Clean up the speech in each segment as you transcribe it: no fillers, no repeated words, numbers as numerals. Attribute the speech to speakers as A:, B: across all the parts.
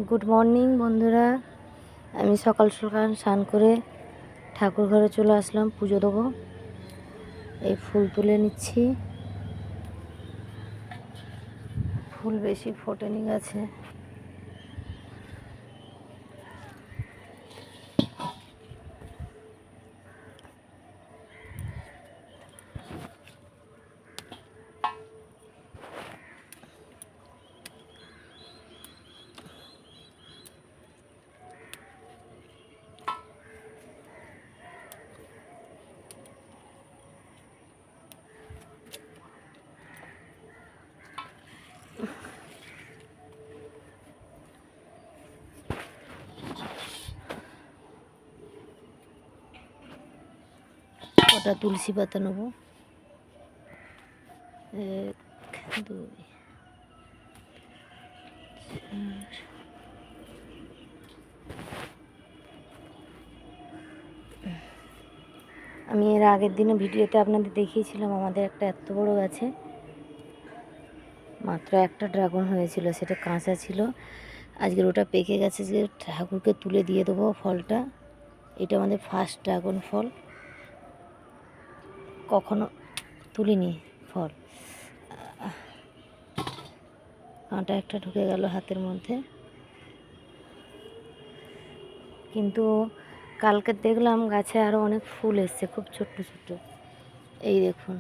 A: Good morning বন্ধুরা, আমি সকাল সকাল স্নান করে ঠাকুর ঘরে চলে আসলাম, পুজো দেবো। এই ফুল তুলে নিচ্ছি, ফুল বেশি ফোটেনি গাছে। ওটা তুলসী পাতা নেব, 1 2 আমি এর আগের দিনে ভিডিওতে আপনাদের দেখিয়েছিলাম আমাদের একটা এত বড় গাছে মাত্র একটা ড্রাগন হয়েছিল, সেটা কাঁচা ছিল। আজকের ওটা পেকে গেছে, যে ঠাকুরকে তুলে দিয়ে দেবো ফলটা। এটা আমাদের ফার্স্ট ড্রাগন ফল, কখনো তুলিনি ফল। কাঁটা একটা ঢুকে গেল হাতের মধ্যে, কিন্তু কালকে দেখলাম গাছে আরও অনেক ফুল এসছে, খুব ছোট্ট ছোট্ট। এই দেখুন,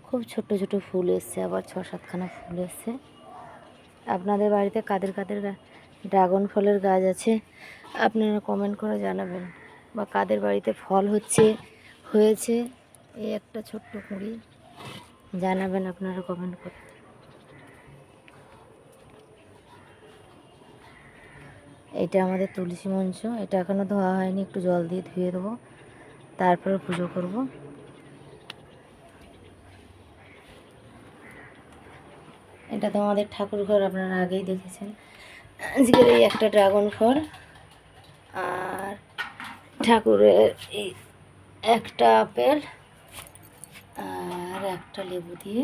A: খুব ছোট্ট ছোট ফুল এসছে, আবার 6-7খানা ফুল এসছে। আপনাদের বাড়িতে কাদের কাদের ড্রাগন ফলের গাছ আছে আপনারা কমেন্ট করে জানাবেন, বা কাদের বাড়িতে ফল হয়েছে এই একটা ছোট্ট কুঁড়ি, জানাবেন আপনারা কমেন্ট করে। এটা আমাদের তুলসী মঞ্চ, এটা এখনও ধোয়া হয়নি, একটু জল দিয়ে ধুয়ে দেবো, তারপরে পুজো করব। এটা তো আমাদের ঠাকুর ঘর, আপনারা আগেই দেখেছেন। আজকের এই একটা ড্রাগন ফল আর ঠাকুরের এই একটা আপেল আর একটা লেবু দিয়ে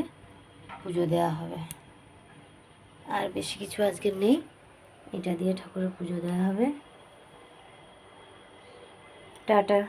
A: পুজো দেওয়া হবে। আর বেশি কিছু আজকে নেই, এটা দিয়ে ঠাকুরের পুজো দেওয়া হবে। টাটা।